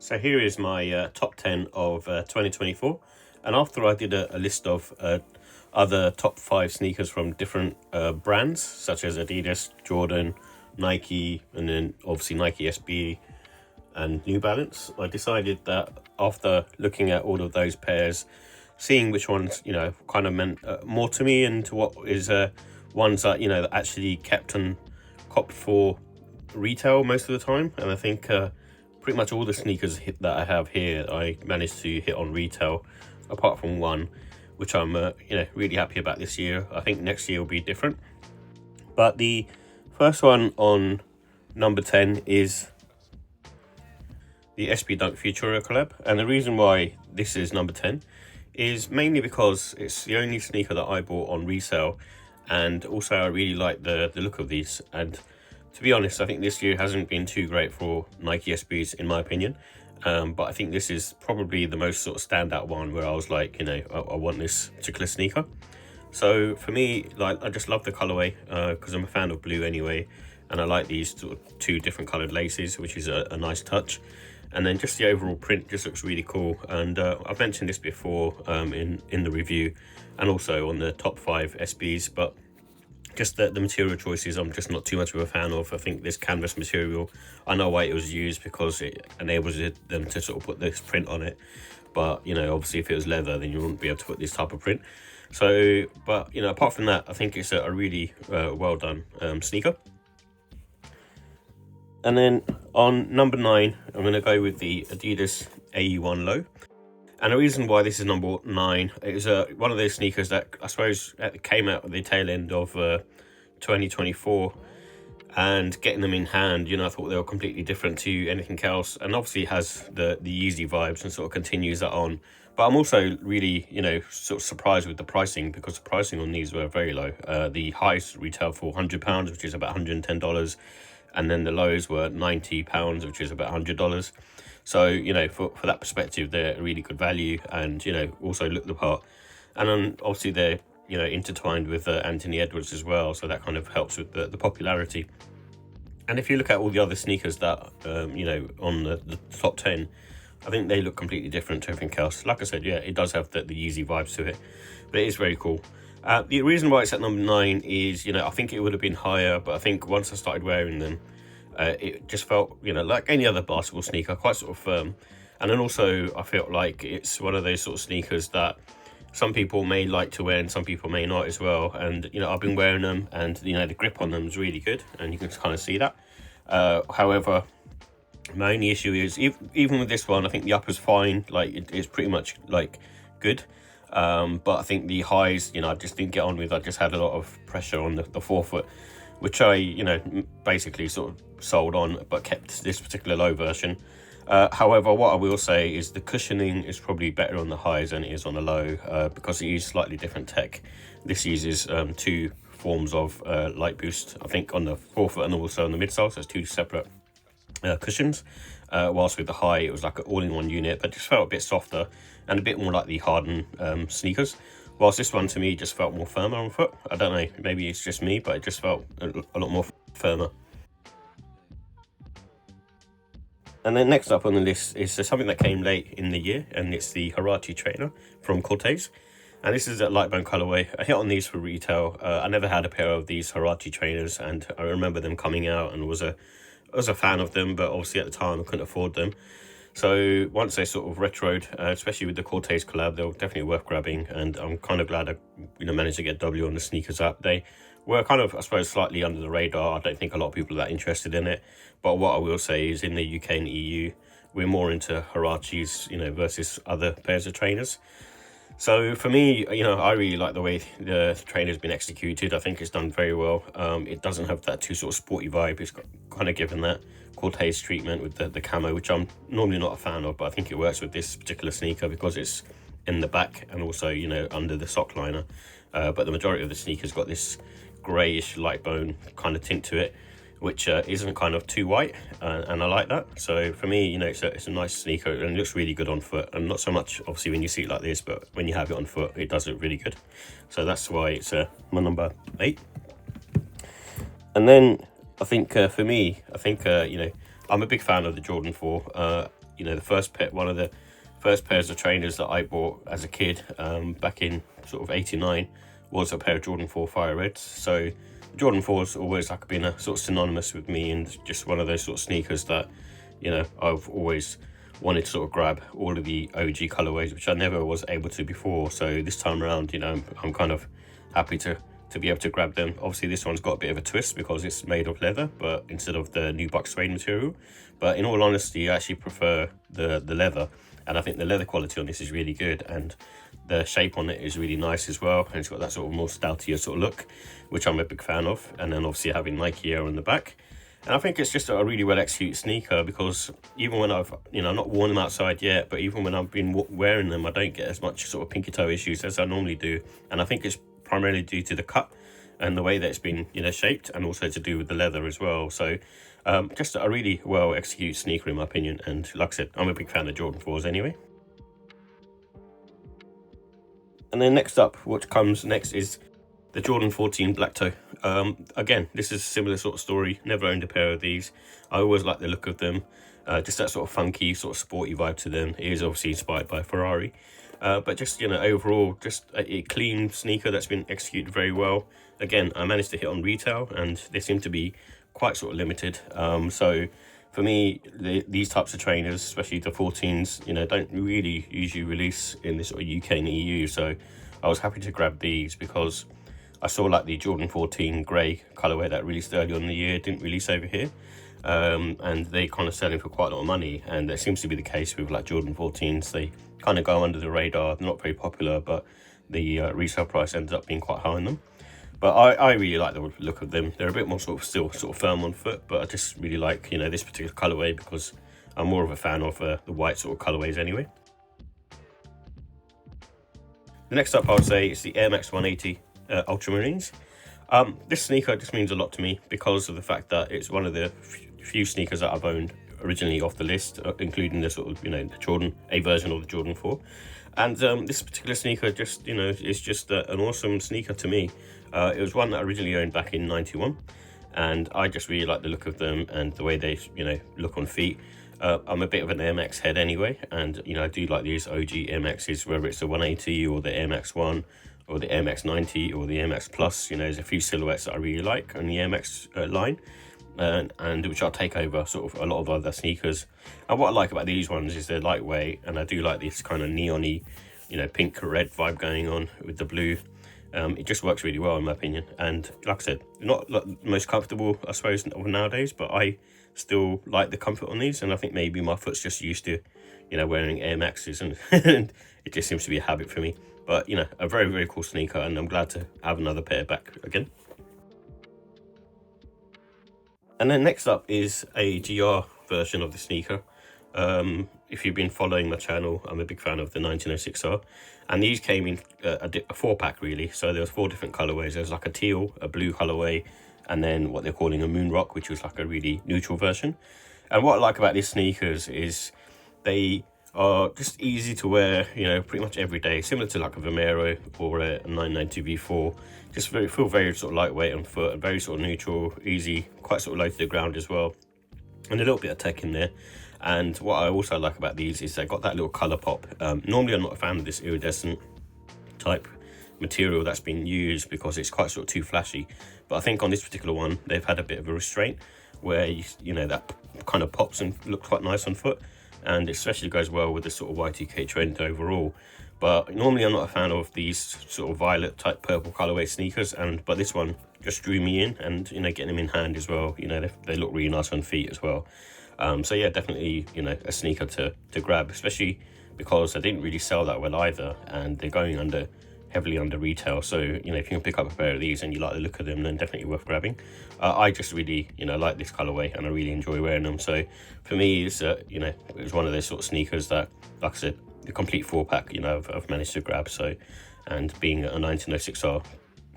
So here is my top 10 of 2024, and after I did a list of other top 5 sneakers from different brands such as Adidas, Jordan, Nike, and then obviously Nike SB and New Balance, I decided that after looking at all of those pairs, seeing which ones kind of meant more to me, and to what is ones that that actually kept and copped for retail most of the time. And I think pretty much all the sneakers that I have here I managed to hit on retail, apart from one which I'm really happy about this year. I think next year will be different. But the first one on number 10 is the SB Dunk Futura collab, and the reason why this is number 10 is mainly because it's the only sneaker that I bought on resale, and also I really like the look of these. And to be honest, I think this year hasn't been too great for Nike SBs in my opinion, but I think this is probably the most sort of standout one where I was like, I want this particular sneaker. So for me, like, I just love the colorway because I'm a fan of blue anyway, and I like these sort of two different colored laces, which is a nice touch. And then just the overall print just looks really cool. And I've mentioned this before in the review and also on the top 5 SBs, but just the material choices I'm just not too much of a fan of. I think this canvas material, I know why it was used, because it enables them to sort of put this print on it. But obviously if it was leather, then you wouldn't be able to put this type of print. So, but apart from that, I think it's a really well done sneaker. And then on number 9, I'm going to go with the Adidas A1 Low. And the reason why this is number 9 is one of those sneakers that I suppose came out at the tail end of 2024. And getting them in hand, I thought they were completely different to anything else. And obviously it has the Yeezy vibes and sort of continues that on. But I'm also really, sort of surprised with the pricing, because the pricing on these were very low. The highs retail for £100, which is about $110. And then the lows were £90, which is about $100. So, for that perspective, they're a really good value, and, also look the part. And then obviously they're, intertwined with Anthony Edwards as well. So that kind of helps with the popularity. And if you look at all the other sneakers that, on the top 10, I think they look completely different to everything else. Like I said, yeah, it does have the Yeezy vibes to it, but it is very cool. The reason why it's at number 9 is, I think it would have been higher, but I think once I started wearing them, it just felt, like any other basketball sneaker, quite sort of firm. And then also I felt like it's one of those sort of sneakers that some people may like to wear and some people may not as well. And, I've been wearing them, and, the grip on them is really good, and you can kind of see that. However, my only issue is, even with this one, I think the upper's fine. Like, it's pretty much, like, good. But I think the highs, I just didn't get on with. I just had a lot of pressure on the forefoot, which I, basically sort of sold on, but kept this particular low version. However, what I will say is the cushioning is probably better on the highs than it is on the low, because it uses slightly different tech. This uses 2 forms of light boost, I think, on the forefoot and also on the midsole, so it's 2 separate cushions. Whilst with the high, it was like an all-in-one unit, but just felt a bit softer and a bit more like the Harden sneakers. Whilst this one to me just felt more firmer on foot. I don't know, maybe it's just me, but it just felt a lot more firmer. And then next up on the list is something that came late in the year, and it's the Harachi trainer from Corteiz. And this is a light brown colorway. I hit on these for retail. I never had a pair of these Harachi trainers, and I remember them coming out and was a fan of them, but obviously at the time I couldn't afford them. So once they sort of retroed, especially with the Corteiz collab, they were definitely worth grabbing, and I'm kind of glad I managed to get W on the sneakers app. They were kind of, I suppose, slightly under the radar. I don't think a lot of people are that interested in it, but what I will say is in the UK and EU, we're more into Harachis, versus other pairs of trainers. So for me, I really like the way the trainer's been executed. I think it's done very well. It doesn't have that too sort of sporty vibe. It's got kind of given that Corteiz treatment with the camo, which I'm normally not a fan of, but I think it works with this particular sneaker because it's in the back and also, under the sock liner. But the majority of the sneaker's got this greyish light bone kind of tint to it, which isn't kind of too white, and I like that. So for me, it's a nice sneaker, and it looks really good on foot, and not so much obviously when you see it like this, but when you have it on foot, it does look really good. So that's why it's my number 8. And then I think for me, I'm a big fan of the Jordan 4. you know, one of the first pairs of trainers that I bought as a kid, back in sort of '89, was a pair of Jordan 4 Fire Reds. So Jordan 4's always like been a sort of synonymous with me, and just one of those sort of sneakers that, you know, I've always wanted to sort of grab all of the OG colorways, which I never was able to before. So this time around, you know, I'm kind of happy to be able to grab them. Obviously this one's got a bit of a twist because it's made of leather, but instead of the nubuck suede material. But in all honesty, I actually prefer the leather, and I think the leather quality on this is really good, and the shape on it is really nice as well, and it's got that sort of more stoutier sort of look, which I'm a big fan of. And then obviously having Nike Air on the back, and I think it's just a really well executed sneaker, because even when I've, you know, not worn them outside yet, but even when I've been wearing them, I don't get as much sort of pinky toe issues as I normally do. And I think it's primarily due to the cut and the way that it's been, you know, shaped, and also to do with the leather as well. So just a really well executed sneaker in my opinion. And like I said, I'm a big fan of Jordan 4s anyway. And then next up, what comes next is the Jordan 14 Black Toe. Again, this is a similar sort of story. Never owned a pair of these. I always like the look of them. Just that sort of funky, sort of sporty vibe to them. It is obviously inspired by Ferrari. But just, you know, overall, just a clean sneaker that's been executed very well. Again, I managed to hit on retail, and they seem to be quite sort of limited. So for me, these types of trainers, especially the 14s, you know, don't really usually release in this sort of UK and EU. So I was happy to grab these because I saw like the Jordan 14 grey colourway that released earlier in the year didn't release over here. And they kind of selling for quite a lot of money, and that seems to be the case with like Jordan 14s. They kind of go under the radar, they're not very popular, but the resale price ends up being quite high on them. But I really like the look of them. They're a bit more still sort of firm on foot, but I just really like, you know, this particular colourway because I'm more of a fan of the white sort of colourways anyway. The next up I would say is the Air Max 180 Ultramarines. This sneaker just means a lot to me because of the fact that it's one of the few sneakers that I've owned originally off the list, including the sort of, you know, the Jordan, a version of the Jordan 4. And this particular sneaker just, you know, is just an awesome sneaker to me. It was one that I originally owned back in '91, and I just really like the look of them and the way they, you know, look on feet. I'm a bit of an Air Max head anyway, and, you know, I do like these OG Air Maxes, whether it's the 180 or the Air Max 1 or the Air Max 90 or the Air Max Plus. You know, there's a few silhouettes that I really like on the Air Max line, and which I'll take over sort of a lot of other sneakers. And what I like about these ones is they're lightweight, and I do like this kind of neon-y, you know, pink red vibe going on with the blue. It just works really well in my opinion, and like I said, not like the most comfortable I suppose nowadays, but I still like the comfort on these, and I think maybe my foot's just used to, you know, wearing Air Maxes, and and it just seems to be a habit for me. But, you know, a very, very cool sneaker, and I'm glad to have another pair back again. And then next up is a GR version of the sneaker. If you've been following my channel, I'm a big fan of the 1906R, and these came in a 4-pack really. So there was 4 different colorways. There's like a teal, a blue colorway, and then what they're calling a moon rock, which was like a really neutral version. And what I like about these sneakers is they are just easy to wear, you know, pretty much every day, similar to like a Vomero or a 990 V4. Just feel very sort of lightweight on foot and very sort of neutral, easy, quite sort of low to the ground as well, and a little bit of tech in there. And what I also like about these is they got that little color pop. Normally I'm not a fan of this iridescent type material that's been used because it's quite sort of too flashy, but I think on this particular one they've had a bit of a restraint where you know, that kind of pops and looks quite nice on foot, and especially goes well with the sort of Y2K trend overall. But normally I'm not a fan of these sort of violet type purple colorway sneakers, but this one just drew me in, and, you know, getting them in hand as well, you know, they look really nice on feet as well. So yeah, definitely, you know, a sneaker to grab, especially because they didn't really sell that well either, and they're going heavily under retail. So, you know, if you can pick up a pair of these and you like the look of them, then definitely worth grabbing. I just really, you know, like this colorway, and I really enjoy wearing them. So for me, it's you know, it was one of those sort of sneakers that, like I said, the complete 4-pack, you know, I've managed to grab. So, and being a 1906R,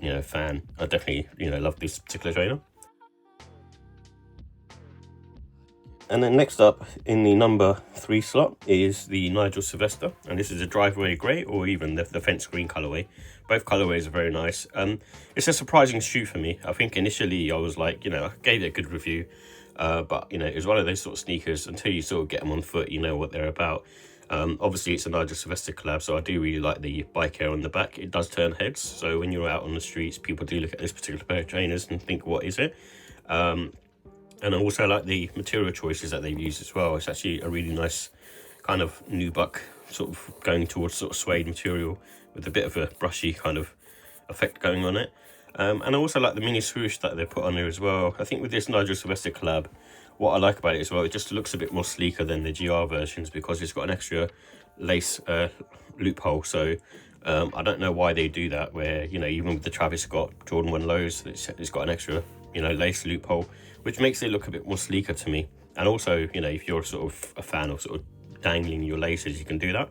you know, fan, I definitely, you know, love this particular trainer. And then next up in the number 3 slot is the Nigel Sylvester, and this is a driveway grey or even the fence green colourway. Both colourways are very nice. It's a surprising shoe for me. I think initially I was like, you know, I gave it a good review, But you know, it was one of those sort of sneakers, until you sort of get them on foot, you know what they're about. Obviously it's a Nigel Sylvester collab, so I do really like the bike air on the back. It does turn heads, so when you're out on the streets, people do look at this particular pair of trainers and think, what is it? And I also like the material choices that they've used as well. It's actually a really nice kind of nubuck, sort of going towards sort of suede material with a bit of a brushy kind of effect going on it. And I also like the mini swoosh that they put on there as well. I think with this Nigel Sylvester collab, what I like about it as well, it just looks a bit more sleeker than the GR versions, because it's got an extra lace loophole. So I don't know why they do that, where, you know, even with the Travis Scott Jordan 1 Lows, it's got an extra, you know, lace loophole, which makes it look a bit more sleeker to me. And also, you know, if you're sort of a fan of sort of dangling your laces, you can do that.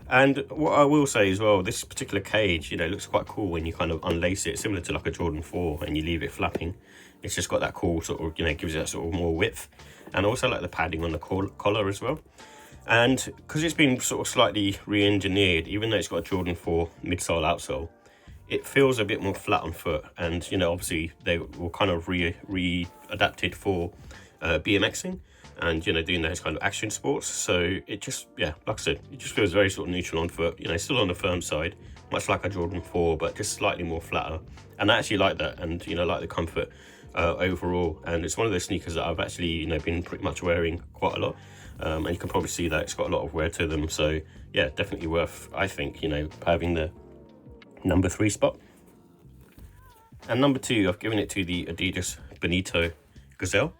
And what I will say as well, this particular cage, you know, looks quite cool when you kind of unlace it, similar to like a Jordan 4, and you leave it flapping. It's just got that cool sort of, you know, gives it that sort of more width. And also like the padding on the collar as well. And because it's been sort of slightly re-engineered, even though it's got a Jordan 4 midsole outsole, it feels a bit more flat on foot. And, you know, obviously they were kind of re-adapted for BMXing and, you know, doing those kind of action sports. So it just, yeah, like I said, it just feels very sort of neutral on foot, you know, still on the firm side, much like a Jordan 4, but just slightly more flatter. And I actually like that, and, you know, like the comfort overall. And it's one of those sneakers that I've actually, you know, been pretty much wearing quite a lot. And you can probably see that it's got a lot of wear to them. So yeah, definitely worth, I think, you know, having the number 3 spot. And number 2, I've given it to the Adidas Bonito Gazelle.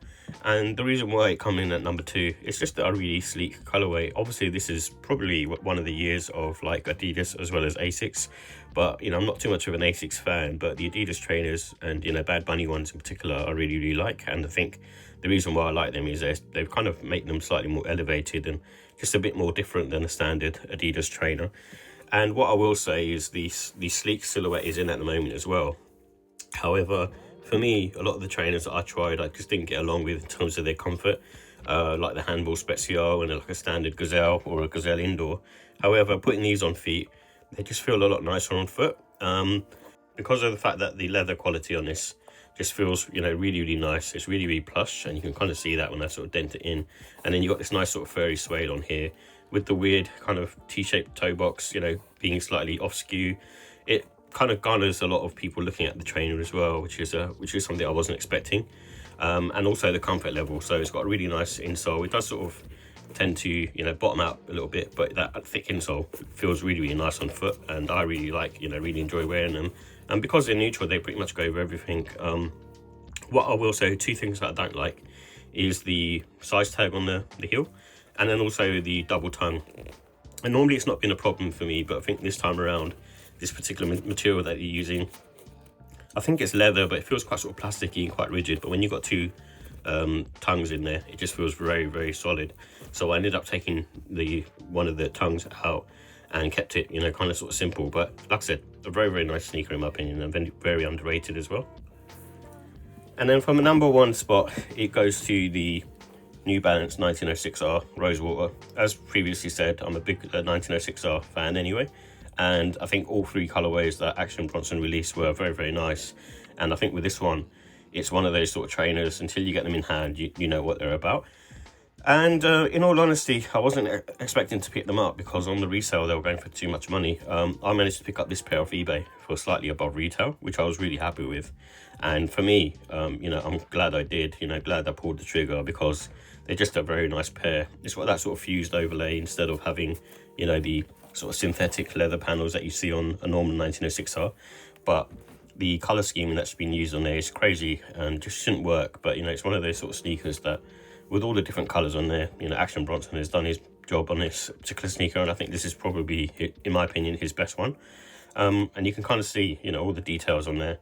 And the reason why it come in at number 2 is just a really sleek colorway. Obviously this is probably one of the years of like Adidas as well as Asics, but, you know, I'm not too much of an Asics fan, but the Adidas trainers and, you know, Bad Bunny ones in particular, I really like. And I think the reason why I like them is they've kind of make them slightly more elevated and just a bit more different than a standard Adidas trainer. And what I will say is the sleek silhouette is in at the moment as well. However, for me, a lot of the trainers that I tried, I just didn't get along with in terms of their comfort, like the Handball Special and like a standard Gazelle or a Gazelle Indoor. However, putting these on feet, they just feel a lot nicer on foot, because of the fact that the leather quality on this just feels, you know, really nice. It's really plush, and you can kind of see that when I sort of dent it in. And then you got this nice sort of furry suede on here with the weird kind of T-shaped toe box, you know, being slightly off skew. It kind of garners a lot of people looking at the trainer as well, which is something I wasn't expecting. And also the comfort level, so it's got a really nice insole. It does sort of tend to, you know, bottom out a little bit, but that thick insole feels really nice on foot, and I really like, you know, really enjoy wearing them. And because they're neutral, they pretty much go over everything. What I will say, 2 things that I don't like is the size tag on the heel, and then also the double tongue. And normally it's not been a problem for me, but I think this time around, this particular material that you're using, I think it's leather, but it feels quite sort of plasticky and quite rigid. But when you've got 2 tongues in there, it just feels very solid. So I ended up taking one of the tongues out and kept it, you know, kind of sort of simple. But like I said, a very nice sneaker in my opinion, and very underrated as well. And then from a number 1 spot, it goes to the New Balance 1906R Rosewater. As previously said, I'm a big 1906R fan anyway. And I think all 3 colorways that Action Bronson released were very nice. And I think with this one, it's one of those sort of trainers, until you get them in hand, you know what they're about. And in all honesty, I wasn't expecting to pick them up, because on the resale they were going for too much money. I managed to pick up this pair off eBay for slightly above retail, which I was really happy with. And for me, you know, I'm glad I did, you know, glad I pulled the trigger, because they're just a very nice pair. It's got that sort of fused overlay instead of having, you know, the sort of synthetic leather panels that you see on a normal 1906R. But the color scheme that's been used on there is crazy and just shouldn't work. But, you know, it's one of those sort of sneakers that, with all the different colors on there, you know, Action Bronson has done his job on this particular sneaker, and I think this is probably, in my opinion, his best one. And you can kind of see, you know, all the details on there.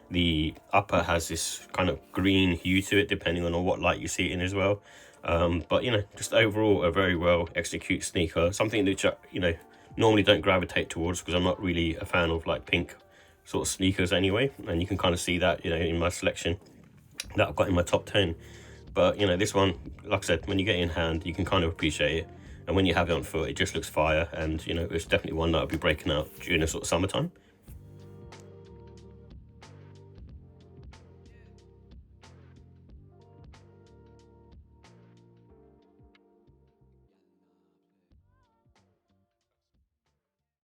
The upper has this kind of green hue to it, depending on what light you see it in as well. But, you know, just overall a very well executed sneaker, something that, you know, normally don't gravitate towards, because I'm not really a fan of like pink sort of sneakers anyway. And you can kind of see that, you know, in my selection that I've got in my top 10. But, you know, this one, like I said, when you get it in hand, you can kind of appreciate it. And when you have it on foot, it just looks fire. And, you know, it's definitely one that I'll be breaking out during the sort of summertime.